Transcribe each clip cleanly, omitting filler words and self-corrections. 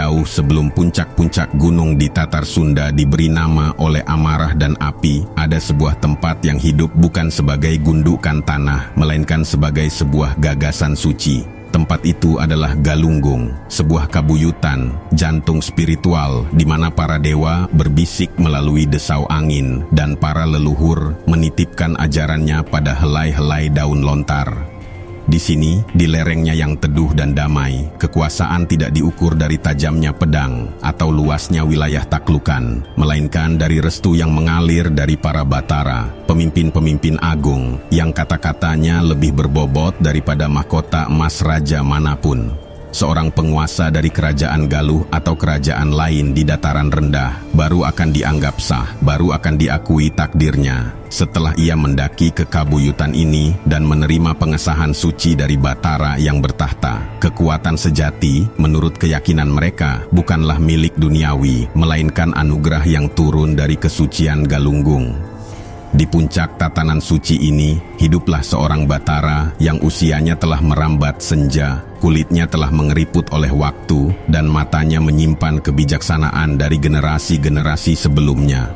jauh sebelum puncak-puncak gunung di Tatar Sunda diberi nama oleh amarah dan api, ada sebuah tempat yang hidup bukan sebagai gundukan tanah, melainkan sebagai sebuah gagasan suci. Tempat itu adalah Galunggung, sebuah kabuyutan, jantung spiritual di mana para dewa berbisik melalui desau angin dan para leluhur menitipkan ajarannya pada helai-helai daun lontar. Di sini, di lerengnya yang teduh dan damai, kekuasaan tidak diukur dari tajamnya pedang atau luasnya wilayah taklukan, melainkan dari restu yang mengalir dari para batara, pemimpin-pemimpin agung, yang kata-katanya lebih berbobot daripada mahkota emas raja manapun. Seorang penguasa dari kerajaan Galuh atau kerajaan lain di dataran rendah baru akan dianggap sah, baru akan diakui takdirnya setelah ia mendaki ke kabuyutan ini dan menerima pengesahan suci dari Batara yang bertahta. Kekuatan sejati, menurut keyakinan mereka, bukanlah milik duniawi, melainkan anugerah yang turun dari kesucian Galunggung. Di puncak tatanan suci ini, hiduplah seorang batara yang usianya telah merambat senja, kulitnya telah mengeriput oleh waktu, dan matanya menyimpan kebijaksanaan dari generasi-generasi sebelumnya.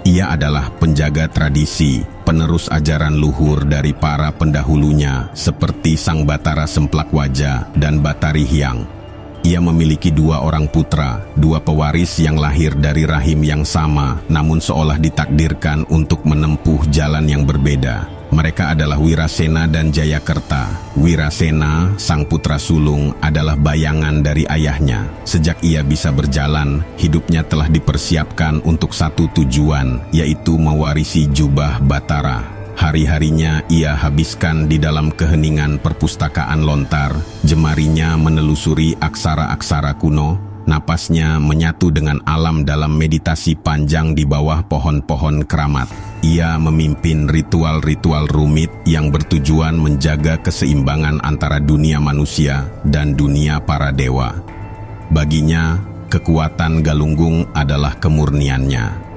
Ia adalah penjaga tradisi, penerus ajaran luhur dari para pendahulunya, seperti Sang Batara Semplak Wajah dan Batari Hyang. Ia memiliki 2 orang putra, 2 pewaris yang lahir dari rahim yang sama, namun seolah ditakdirkan untuk menempuh jalan yang berbeda. Mereka adalah Wirasena dan Jayakerta. Wirasena, sang putra sulung, adalah bayangan dari ayahnya. Sejak ia bisa berjalan, hidupnya telah dipersiapkan untuk satu tujuan, yaitu mewarisi jubah Batara. Hari-harinya ia habiskan di dalam keheningan perpustakaan lontar, jemarinya menelusuri aksara-aksara kuno, napasnya menyatu dengan alam dalam meditasi panjang di bawah pohon-pohon keramat. Ia memimpin ritual-ritual rumit yang bertujuan menjaga keseimbangan antara dunia manusia dan dunia para dewa. Baginya, kekuatan Galunggung adalah kemurniannya.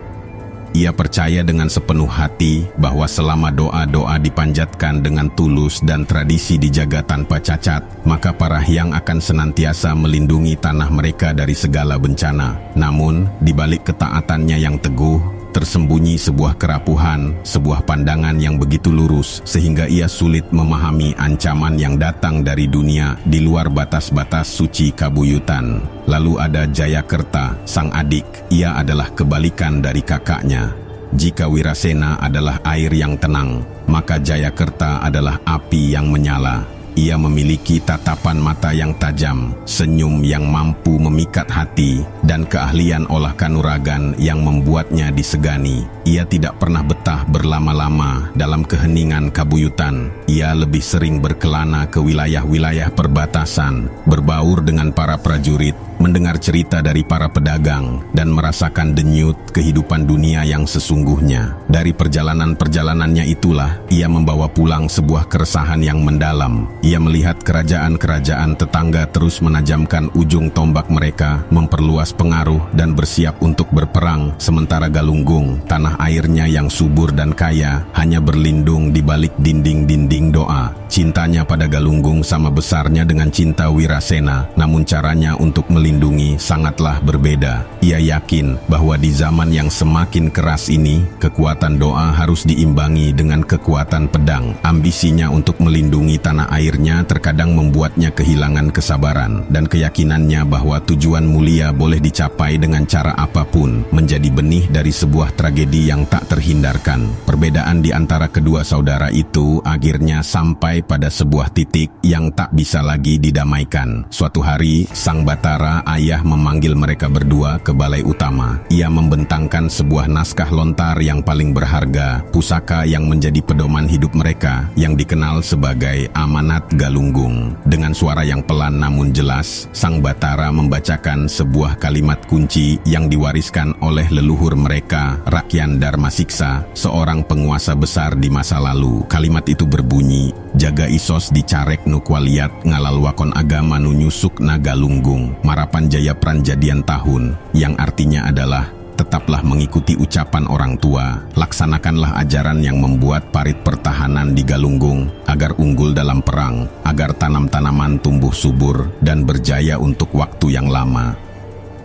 Ia percaya dengan sepenuh hati bahwa selama doa-doa dipanjatkan dengan tulus dan tradisi dijaga tanpa cacat, maka para hyang akan senantiasa melindungi tanah mereka dari segala bencana. Namun, di balik ketaatannya yang teguh, tersembunyi sebuah kerapuhan, sebuah pandangan yang begitu lurus, sehingga ia sulit memahami ancaman yang datang dari dunia di luar batas-batas suci kabuyutan. Lalu ada Jayakerta, sang adik. Ia adalah kebalikan dari kakaknya. Jika Wirasena adalah air yang tenang, maka Jayakerta adalah api yang menyala. Ia memiliki tatapan mata yang tajam, senyum yang mampu memikat hati, dan keahlian olah kanuragan yang membuatnya disegani. Ia tidak pernah betah berlama-lama dalam keheningan kabuyutan. Ia lebih sering berkelana ke wilayah-wilayah perbatasan, berbaur dengan para prajurit, mendengar cerita dari para pedagang, dan merasakan denyut kehidupan dunia yang sesungguhnya. Dari perjalanan-perjalanannya itulah, ia membawa pulang sebuah keresahan yang mendalam. Ia melihat kerajaan-kerajaan tetangga terus menajamkan ujung tombak mereka, memperluas pengaruh dan bersiap untuk berperang, sementara Galunggung, tanah airnya yang subur dan kaya, hanya berlindung di balik dinding-dinding doa. Cintanya pada Galunggung sama besarnya dengan cinta Wirasena, namun caranya untuk melindungi sangatlah berbeda. Ia yakin bahwa di zaman yang semakin keras ini, kekuatan doa harus diimbangi dengan kekuatan pedang. Ambisinya untuk melindungi tanah airnya terkadang membuatnya kehilangan kesabaran, dan keyakinannya bahwa tujuan mulia boleh dicapai dengan cara apapun menjadi benih dari sebuah tragedi yang tak terhindarkan. Perbedaan di antara kedua saudara itu akhirnya sampai pada sebuah titik yang tak bisa lagi didamaikan. Suatu hari, Sang Batara ayah memanggil mereka berdua ke balai utama. Ia membentangkan sebuah naskah lontar yang paling berharga, pusaka yang menjadi pedoman hidup mereka, yang dikenal sebagai Amanat Galunggung. Dengan suara yang pelan namun jelas, Sang Batara membacakan sebuah kalimat kunci yang diwariskan oleh leluhur mereka, Rakyan Darmasiksa, seorang penguasa besar di masa lalu. Kalimat itu berbunyi, "Jaga isos dicarek nukwaliat ngalalwakon agama nunyusuk Nagalunggung, marapan jaya pranjadian tahun," yang artinya adalah, tetaplah mengikuti ucapan orang tua, laksanakanlah ajaran yang membuat parit pertahanan di Galunggung, agar unggul dalam perang, agar tanam-tanaman tumbuh subur dan berjaya untuk waktu yang lama.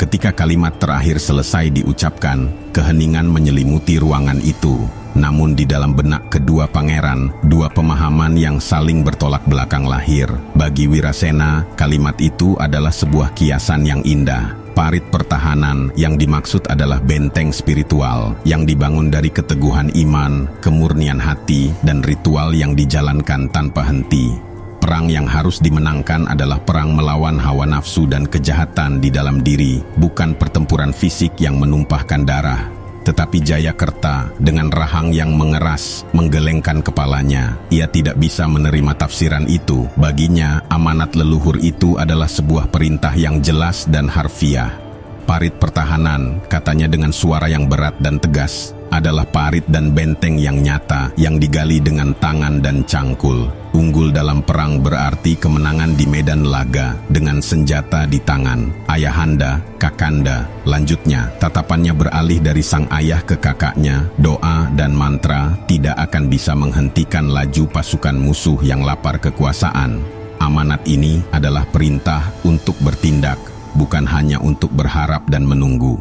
Ketika kalimat terakhir selesai diucapkan, keheningan menyelimuti ruangan itu. Namun di dalam benak kedua pangeran, dua pemahaman yang saling bertolak belakang lahir. Bagi Wirasena, kalimat itu adalah sebuah kiasan yang indah. Parit pertahanan yang dimaksud adalah benteng spiritual yang dibangun dari keteguhan iman, kemurnian hati, dan ritual yang dijalankan tanpa henti. Perang yang harus dimenangkan adalah perang melawan hawa nafsu dan kejahatan di dalam diri, bukan pertempuran fisik yang menumpahkan darah. Tetapi Jayakerta dengan rahang yang mengeras menggelengkan kepalanya. Ia tidak bisa menerima tafsiran itu. Baginya, amanat leluhur itu adalah sebuah perintah yang jelas dan harfiah. Parit pertahanan, katanya dengan suara yang berat dan tegas, adalah parit dan benteng yang nyata yang digali dengan tangan dan cangkul. Unggul dalam perang berarti kemenangan di medan laga dengan senjata di tangan. Ayahanda, kakanda, lanjutnya tatapannya beralih dari sang ayah ke kakaknya. Doa dan mantra tidak akan bisa menghentikan laju pasukan musuh yang lapar kekuasaan. Amanat ini adalah perintah untuk bertindak, bukan hanya untuk berharap dan menunggu.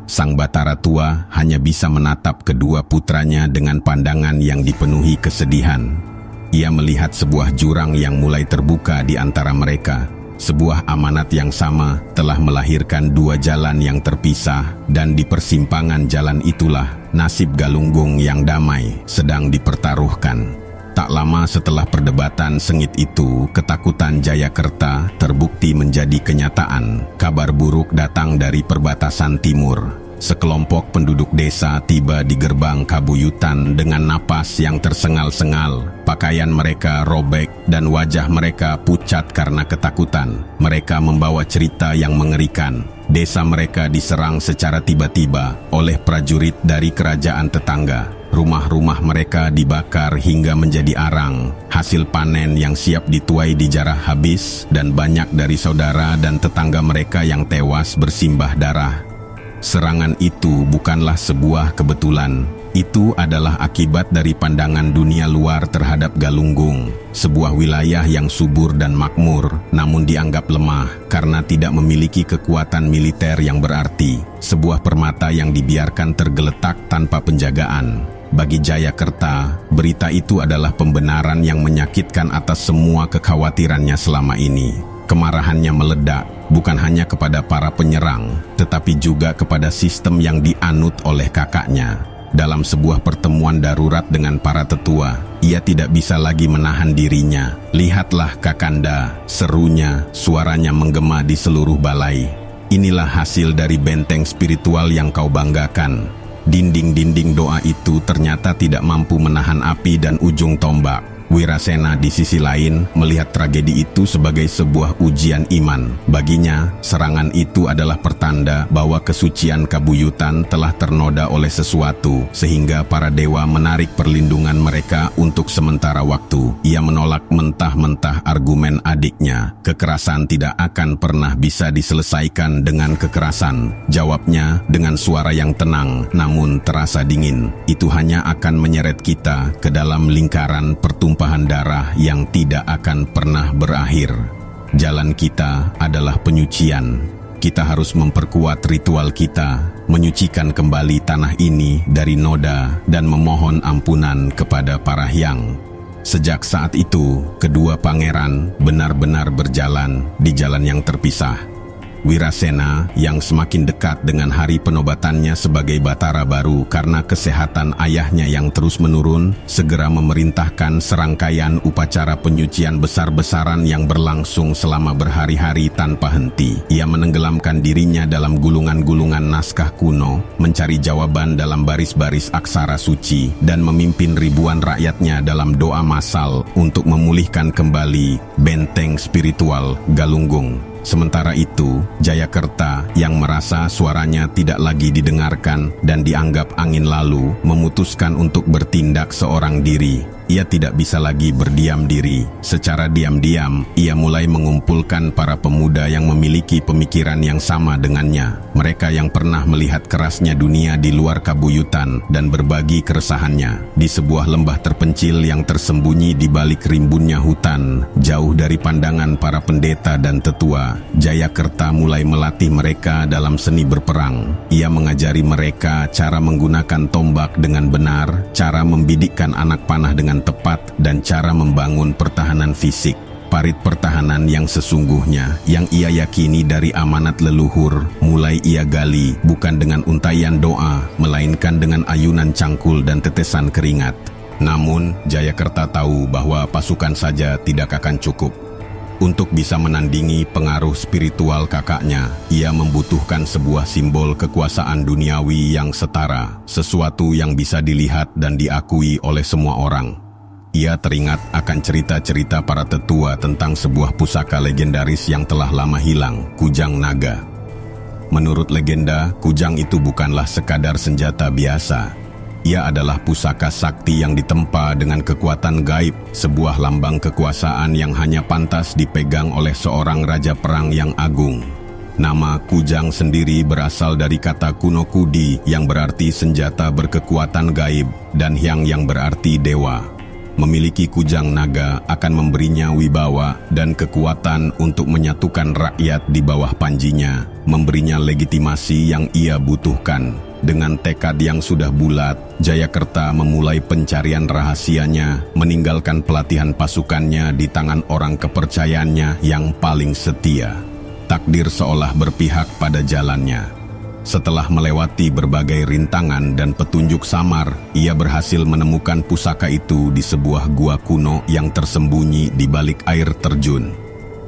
Sang Batara tua hanya bisa menatap kedua putranya dengan pandangan yang dipenuhi kesedihan. Ia melihat sebuah jurang yang mulai terbuka di antara mereka. Sebuah amanat yang sama telah melahirkan dua jalan yang terpisah, dan di persimpangan jalan itulah nasib Galunggung yang damai sedang dipertaruhkan. Tak lama setelah perdebatan sengit itu, ketakutan Jayakerta terbukti menjadi kenyataan. Kabar buruk datang dari perbatasan timur. Sekelompok penduduk desa tiba di gerbang Kabuyutan dengan napas yang tersengal-sengal. Pakaian mereka robek dan wajah mereka pucat karena ketakutan. Mereka membawa cerita yang mengerikan. Desa mereka diserang secara tiba-tiba oleh prajurit dari kerajaan tetangga. Rumah-rumah mereka dibakar hingga menjadi arang. Hasil panen yang siap dituai dijarah habis, dan banyak dari saudara dan tetangga mereka yang tewas bersimbah darah. Serangan itu bukanlah sebuah kebetulan. Itu adalah akibat dari pandangan dunia luar terhadap Galunggung, sebuah wilayah yang subur dan makmur, namun dianggap lemah karena tidak memiliki kekuatan militer yang berarti. Sebuah permata yang dibiarkan tergeletak tanpa penjagaan. Bagi Jayakerta, berita itu adalah pembenaran yang menyakitkan atas semua kekhawatirannya selama ini. Kemarahannya meledak, bukan hanya kepada para penyerang, tetapi juga kepada sistem yang dianut oleh kakaknya. Dalam sebuah pertemuan darurat dengan para tetua, ia tidak bisa lagi menahan dirinya. "Lihatlah kakanda," serunya, suaranya menggema di seluruh balai. "Inilah hasil dari benteng spiritual yang kau banggakan." Dinding-dinding doa itu ternyata tidak mampu menahan api dan ujung tombak. Wirasena di sisi lain melihat tragedi itu sebagai sebuah ujian iman. Baginya, serangan itu adalah pertanda bahwa kesucian Kabuyutan telah ternoda oleh sesuatu, sehingga para dewa menarik perlindungan mereka untuk sementara waktu. Ia menolak mentah-mentah argumen adiknya. Kekerasan tidak akan pernah bisa diselesaikan dengan kekerasan. Jawabnya dengan suara yang tenang, namun terasa dingin. Itu hanya akan menyeret kita ke dalam lingkaran pertumpahan darah yang tidak akan pernah berakhir. Jalan kita adalah penyucian. Kita harus memperkuat ritual kita, menyucikan kembali tanah ini dari noda, dan memohon ampunan kepada para hyang. Sejak saat itu, kedua pangeran benar-benar berjalan di jalan yang terpisah. Wirasena yang semakin dekat dengan hari penobatannya sebagai Batara baru karena kesehatan ayahnya yang terus menurun, segera memerintahkan serangkaian upacara penyucian besar-besaran yang berlangsung selama berhari-hari tanpa henti. Ia menenggelamkan dirinya dalam gulungan-gulungan naskah kuno, mencari jawaban dalam baris-baris aksara suci, dan memimpin ribuan rakyatnya dalam doa massal untuk memulihkan kembali benteng spiritual Galunggung. Sementara itu, Jayakerta yang merasa suaranya tidak lagi didengarkan dan dianggap angin lalu, memutuskan untuk bertindak seorang diri. Ia tidak bisa lagi berdiam diri. Secara diam-diam, ia mulai mengumpulkan para pemuda yang memiliki pemikiran yang sama dengannya. Mereka yang pernah melihat kerasnya dunia di luar kabuyutan dan berbagi keresahannya. Di sebuah lembah terpencil yang tersembunyi di balik rimbunnya hutan, jauh dari pandangan para pendeta dan tetua, Jayakerta mulai melatih mereka dalam seni berperang. Ia mengajari mereka cara menggunakan tombak dengan benar, cara membidikkan anak panah dengan tepat, dan cara membangun pertahanan fisik. Parit pertahanan yang sesungguhnya, yang ia yakini dari amanat leluhur, mulai ia gali bukan dengan untaian doa, melainkan dengan ayunan cangkul dan tetesan keringat. Namun, Jayakerta tahu bahwa pasukan saja tidak akan cukup. Untuk bisa menandingi pengaruh spiritual kakaknya, ia membutuhkan sebuah simbol kekuasaan duniawi yang setara, sesuatu yang bisa dilihat dan diakui oleh semua orang. Ia teringat akan cerita-cerita para tetua tentang sebuah pusaka legendaris yang telah lama hilang, Kujang Naga. Menurut legenda, kujang itu bukanlah sekadar senjata biasa. Ia adalah pusaka sakti yang ditempa dengan kekuatan gaib, sebuah lambang kekuasaan yang hanya pantas dipegang oleh seorang raja perang yang agung. Nama kujang sendiri berasal dari kata kuno kudi yang berarti senjata berkekuatan gaib dan hyang yang berarti dewa. Memiliki kujang naga akan memberinya wibawa dan kekuatan untuk menyatukan rakyat di bawah panjinya, memberinya legitimasi yang ia butuhkan. Dengan tekad yang sudah bulat, Jayakerta memulai pencarian rahasianya, meninggalkan pelatihan pasukannya di tangan orang kepercayaannya yang paling setia. Takdir seolah berpihak pada jalannya. Setelah melewati berbagai rintangan dan petunjuk samar, ia berhasil menemukan pusaka itu di sebuah gua kuno yang tersembunyi di balik air terjun.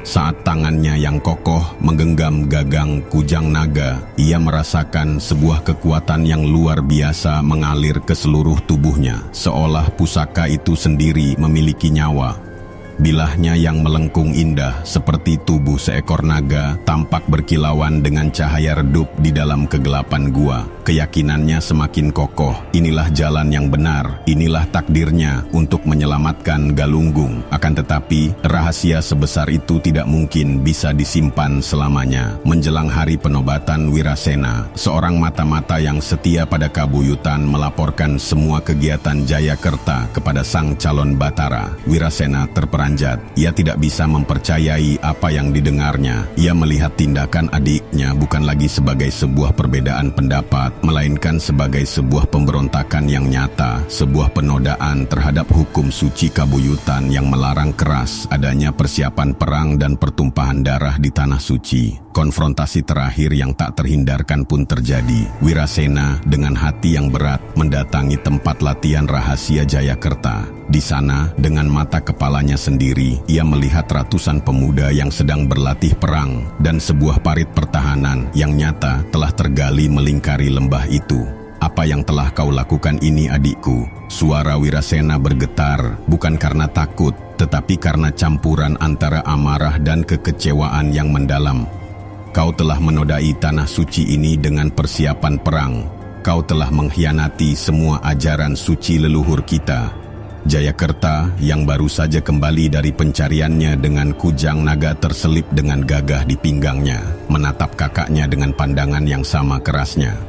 Saat tangannya yang kokoh menggenggam gagang kujang naga, ia merasakan sebuah kekuatan yang luar biasa mengalir ke seluruh tubuhnya, seolah pusaka itu sendiri memiliki nyawa. Bilahnya yang melengkung indah seperti tubuh seekor naga tampak berkilauan dengan cahaya redup di dalam kegelapan gua. Keyakinannya semakin kokoh, inilah jalan yang benar, inilah takdirnya untuk menyelamatkan Galunggung. Akan tetapi, rahasia sebesar itu tidak mungkin bisa disimpan selamanya. Menjelang hari penobatan Wirasena, seorang mata-mata yang setia pada kabuyutan melaporkan semua kegiatan Jayakerta kepada sang calon Batara. Wirasena terperanjat. Ia tidak bisa mempercayai apa yang didengarnya. Ia melihat tindakan adiknya bukan lagi sebagai sebuah perbedaan pendapat, melainkan sebagai sebuah pemberontakan yang nyata, sebuah penodaan terhadap hukum suci kabuyutan yang melarang keras adanya persiapan perang dan pertumpahan darah di tanah suci. Konfrontasi terakhir yang tak terhindarkan pun terjadi. Wirasena dengan hati yang berat mendatangi tempat latihan rahasia Jayakerta. Di sana, dengan mata kepalanya sendiri, ia melihat ratusan pemuda yang sedang berlatih perang dan sebuah parit pertahanan yang nyata telah tergali melingkari lembah itu. "Apa yang telah kau lakukan ini, adikku?" Suara Wirasena bergetar, bukan karena takut, tetapi karena campuran antara amarah dan kekecewaan yang mendalam. "Kau telah menodai tanah suci ini dengan persiapan perang. Kau telah mengkhianati semua ajaran suci leluhur kita." Jayakerta yang baru saja kembali dari pencariannya dengan kujang naga terselip dengan gagah di pinggangnya, menatap kakaknya dengan pandangan yang sama kerasnya.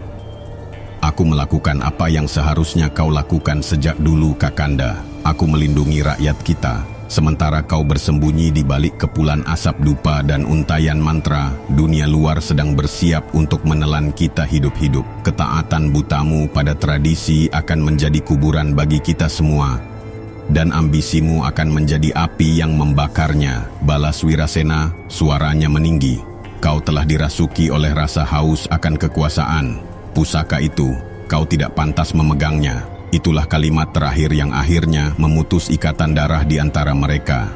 "Aku melakukan apa yang seharusnya kau lakukan sejak dulu, Kakanda. Aku melindungi rakyat kita. Sementara kau bersembunyi di balik kepulan asap dupa dan untaian mantra, dunia luar sedang bersiap untuk menelan kita hidup-hidup. Ketaatan butamu pada tradisi akan menjadi kuburan bagi kita semua. Dan ambisimu akan menjadi api yang membakarnya," balas Wirasena, suaranya meninggi. "Kau telah dirasuki oleh rasa haus akan kekuasaan. Pusaka itu, kau tidak pantas memegangnya." Itulah kalimat terakhir yang akhirnya memutus ikatan darah di antara mereka.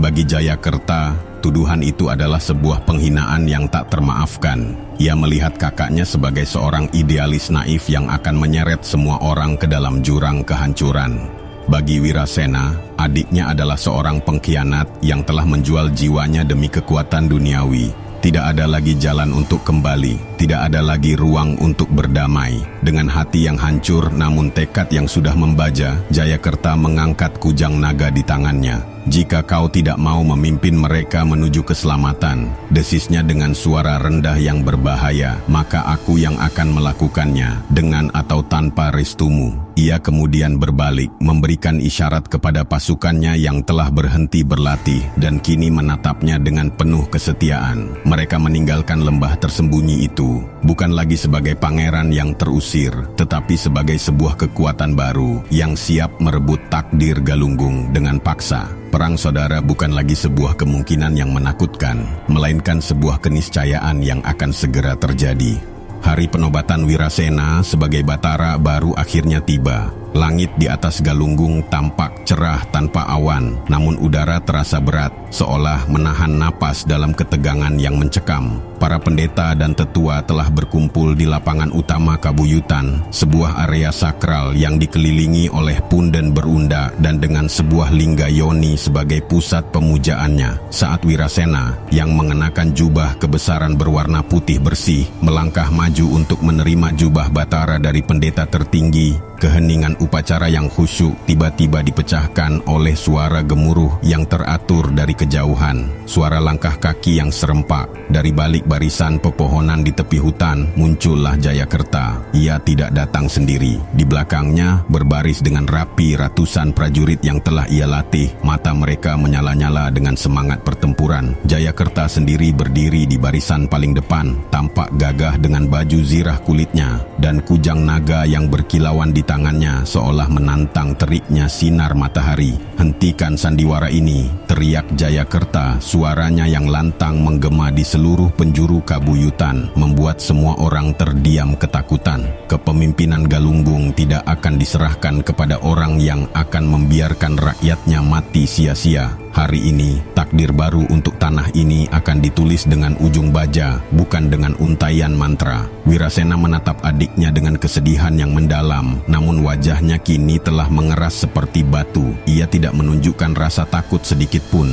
Bagi Jayakerta, tuduhan itu adalah sebuah penghinaan yang tak termaafkan. Ia melihat kakaknya sebagai seorang idealis naif yang akan menyeret semua orang ke dalam jurang kehancuran. Bagi Wirasena, adiknya adalah seorang pengkhianat yang telah menjual jiwanya demi kekuatan duniawi. Tidak ada lagi jalan untuk kembali, tidak ada lagi ruang untuk berdamai. Dengan hati yang hancur namun tekad yang sudah membaja, Jayakerta mengangkat kujang naga di tangannya. "Jika kau tidak mau memimpin mereka menuju keselamatan," desisnya dengan suara rendah yang berbahaya, "maka aku yang akan melakukannya, dengan atau tanpa restumu." Ia kemudian berbalik, memberikan isyarat kepada pasukannya yang telah berhenti berlatih dan kini menatapnya dengan penuh kesetiaan. Mereka meninggalkan lembah tersembunyi itu, bukan lagi sebagai pangeran yang terusir, tetapi sebagai sebuah kekuatan baru yang siap merebut takdir Galunggung dengan paksa. Perang saudara bukan lagi sebuah kemungkinan yang menakutkan, melainkan sebuah keniscayaan yang akan segera terjadi. Hari penobatan Wirasena sebagai Batara baru akhirnya tiba. Langit di atas Galunggung tampak cerah tanpa awan, namun udara terasa berat, seolah menahan napas dalam ketegangan yang mencekam. Para pendeta dan tetua telah berkumpul di lapangan utama Kabuyutan, sebuah area sakral yang dikelilingi oleh punden berunda dan dengan sebuah lingga yoni sebagai pusat pemujaannya. Saat Wirasena, yang mengenakan jubah kebesaran berwarna putih bersih, melangkah maju untuk menerima jubah Batara dari pendeta tertinggi, keheningan upacara yang khusyuk tiba-tiba dipecahkan oleh suara gemuruh yang teratur dari kejauhan. Suara langkah kaki yang serempak. Dari balik barisan pepohonan di tepi hutan, muncullah Jayakerta. Ia tidak datang sendiri. Di belakangnya, berbaris dengan rapi ratusan prajurit yang telah ia latih. Mata mereka menyala-nyala dengan semangat pertempuran. Jayakerta sendiri berdiri di barisan paling depan, tampak gagah dengan baju zirah kulitnya, dan kujang naga yang berkilauan di tangannya seolah menantang teriknya sinar matahari. "Hentikan sandiwara ini!" teriak Jayakerta. Suaranya yang lantang menggema di seluruh penjuru Kabuyutan, membuat semua orang terdiam ketakutan. Kepemimpinan Galunggung tidak akan diserahkan kepada orang yang akan membiarkan rakyatnya mati sia-sia. Hari ini, takdir baru untuk tanah ini akan ditulis dengan ujung baja, bukan dengan untaian mantra. Wirasena menatap adiknya dengan kesedihan yang mendalam, namun wajahnya kini telah mengeras seperti batu. Ia tidak menunjukkan rasa takut sedikit pun.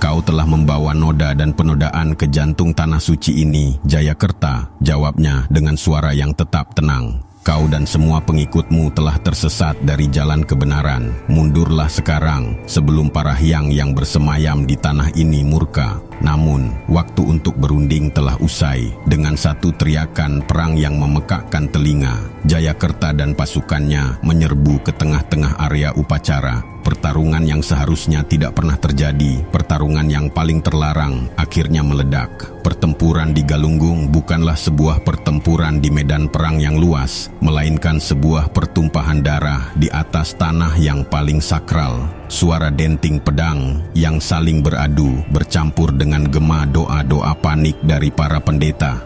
"Kau telah membawa noda dan penodaan ke jantung tanah suci ini, Jayakerta," jawabnya dengan suara yang tetap tenang. "Kau dan semua pengikutmu telah tersesat dari jalan kebenaran. Mundurlah sekarang, sebelum para hyang yang bersemayam di tanah ini murka." Namun, waktu untuk berunding telah usai. Dengan satu teriakan perang yang memekakkan telinga, Jayakerta dan pasukannya menyerbu ke tengah-tengah area upacara. Pertarungan yang seharusnya tidak pernah terjadi, pertarungan yang paling terlarang, akhirnya meledak. Pertempuran di Galunggung bukanlah sebuah pertempuran di medan perang yang luas, melainkan sebuah pertumpahan darah di atas tanah yang paling sakral. Suara denting pedang yang saling beradu bercampur dengan gema doa-doa panik dari para pendeta.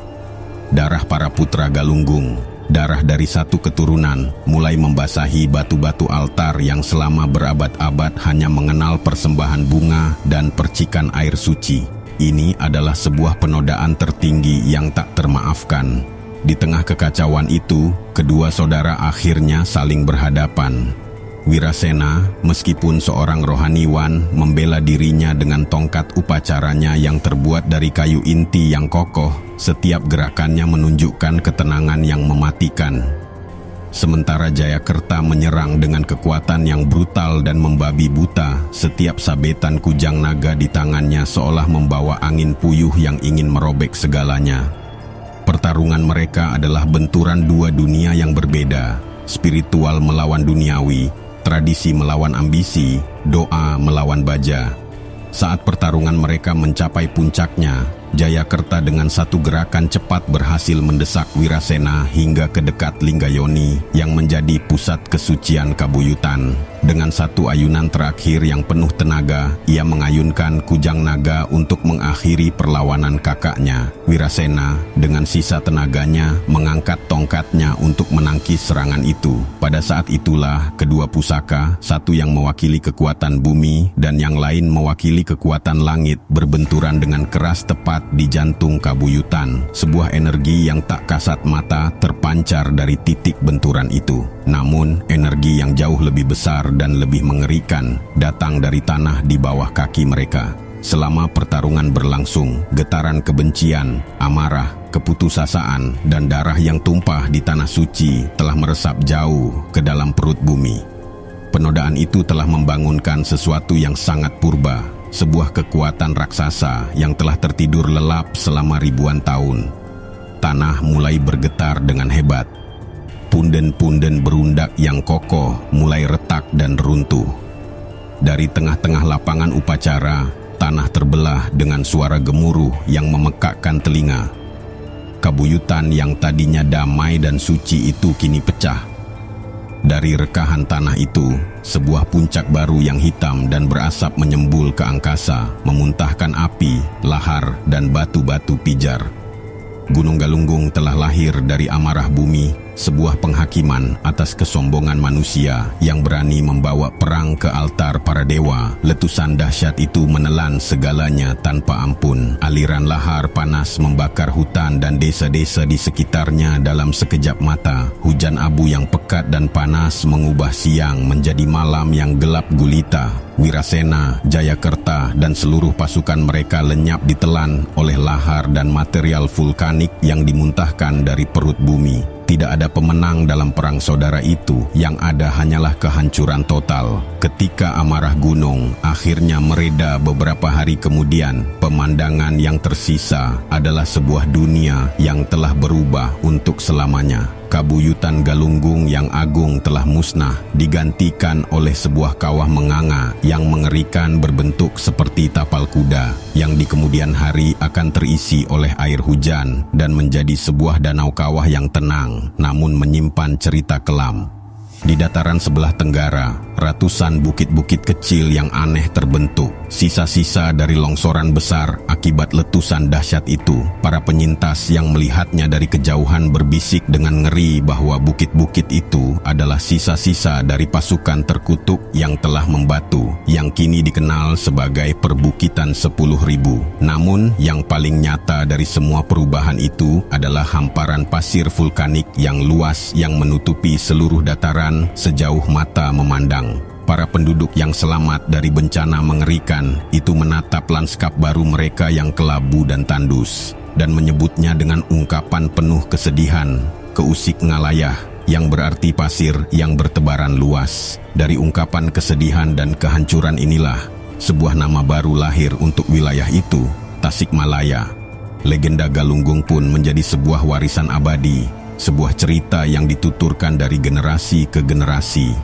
Darah para putra Galunggung, darah dari satu keturunan, mulai membasahi batu-batu altar yang selama berabad-abad hanya mengenal persembahan bunga dan percikan air suci. Ini adalah sebuah penodaan tertinggi yang tak termaafkan. Di tengah kekacauan itu, kedua saudara akhirnya saling berhadapan. Wirasena, meskipun seorang rohaniwan, membela dirinya dengan tongkat upacaranya yang terbuat dari kayu inti yang kokoh. Setiap gerakannya menunjukkan ketenangan yang mematikan. Sementara Jayakerta menyerang dengan kekuatan yang brutal dan membabi buta. Setiap sabetan kujang naga di tangannya seolah membawa angin puyuh yang ingin merobek segalanya. Pertarungan mereka adalah benturan dua dunia yang berbeda. Spiritual melawan duniawi, tradisi melawan ambisi, doa melawan baja. Saat pertarungan mereka mencapai puncaknya, Jayakerta dengan satu gerakan cepat berhasil mendesak Wirasena hingga ke dekat Linggayoni yang menjadi pusat kesucian Kabuyutan. Dengan satu ayunan terakhir yang penuh tenaga, ia mengayunkan kujang naga untuk mengakhiri perlawanan kakaknya. Wirasena dengan sisa tenaganya mengangkat tongkatnya untuk menangkis serangan itu. Pada saat itulah kedua pusaka, satu yang mewakili kekuatan bumi dan yang lain mewakili kekuatan langit, berbenturan dengan keras tepat di jantung Kabuyutan. Sebuah energi yang tak kasat mata terpancar dari titik benturan itu. Namun, energi yang jauh lebih besar dan lebih mengerikan datang dari tanah di bawah kaki mereka. Selama pertarungan berlangsung, getaran kebencian, amarah, keputusasaan, dan darah yang tumpah di tanah suci telah meresap jauh ke dalam perut bumi. Penodaan itu telah membangunkan sesuatu yang sangat purba, sebuah kekuatan raksasa yang telah tertidur lelap selama ribuan tahun. Tanah mulai bergetar dengan hebat. Punden-punden berundak yang kokoh mulai retak dan runtuh. Dari tengah-tengah lapangan upacara, tanah terbelah dengan suara gemuruh yang memekakkan telinga. Kabuyutan yang tadinya damai dan suci itu kini pecah. Dari rekahan tanah itu, sebuah puncak baru yang hitam dan berasap menyembul ke angkasa, memuntahkan api, lahar, dan batu-batu pijar. Gunung Galunggung telah lahir dari amarah bumi, sebuah penghakiman atas kesombongan manusia yang berani membawa perang ke altar para dewa. Letusan dahsyat itu menelan segalanya tanpa ampun. Aliran lahar panas membakar hutan dan desa-desa di sekitarnya dalam sekejap mata. Hujan abu yang pekat dan panas mengubah siang menjadi malam yang gelap gulita. Wirasena, Jayakerta, dan seluruh pasukan mereka lenyap ditelan oleh lahar dan material vulkanik yang dimuntahkan dari perut bumi. Tidak ada pemenang dalam perang saudara itu, yang ada hanyalah kehancuran total. Ketika amarah gunung akhirnya mereda beberapa hari kemudian, pemandangan yang tersisa adalah sebuah dunia yang telah berubah untuk selamanya. Kabuyutan Galunggung yang agung telah musnah, digantikan oleh sebuah kawah menganga yang mengerikan berbentuk seperti tapal kuda, yang di kemudian hari akan terisi oleh air hujan dan menjadi sebuah danau kawah yang tenang, namun menyimpan cerita kelam. Di dataran sebelah tenggara, ratusan bukit-bukit kecil yang aneh terbentuk, sisa-sisa dari longsoran besar akibat letusan dahsyat itu. Para penyintas yang melihatnya dari kejauhan berbisik dengan ngeri bahwa bukit-bukit itu adalah sisa-sisa dari pasukan terkutuk yang telah membatu, yang kini dikenal sebagai perbukitan 10.000. Namun, yang paling nyata dari semua perubahan itu adalah hamparan pasir vulkanik yang luas yang menutupi seluruh dataran sejauh mata memandang. Para penduduk yang selamat dari bencana mengerikan itu menatap lanskap baru mereka yang kelabu dan tandus, dan menyebutnya dengan ungkapan penuh kesedihan, Keusik Ngalayah, yang berarti pasir yang bertebaran luas. Dari ungkapan kesedihan dan kehancuran inilah, sebuah nama baru lahir untuk wilayah itu, Tasikmalaya. Legenda Galunggung pun menjadi sebuah warisan abadi, sebuah cerita yang dituturkan dari generasi ke generasi,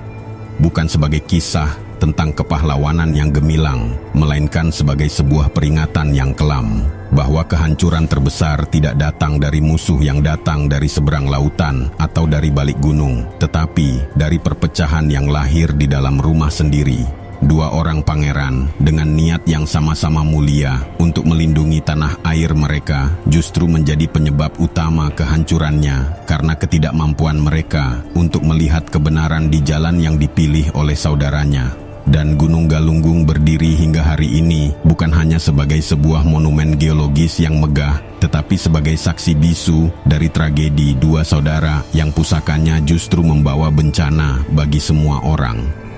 bukan sebagai kisah tentang kepahlawanan yang gemilang, melainkan sebagai sebuah peringatan yang kelam, bahwa kehancuran terbesar tidak datang dari musuh yang datang dari seberang lautan atau dari balik gunung, tetapi dari perpecahan yang lahir di dalam rumah sendiri. Dua orang pangeran dengan niat yang sama-sama mulia untuk melindungi tanah air mereka justru menjadi penyebab utama kehancurannya karena ketidakmampuan mereka untuk melihat kebenaran di jalan yang dipilih oleh saudaranya. Dan Gunung Galunggung berdiri hingga hari ini bukan hanya sebagai sebuah monumen geologis yang megah, tetapi sebagai saksi bisu dari tragedi dua saudara yang pusakanya justru membawa bencana bagi semua orang.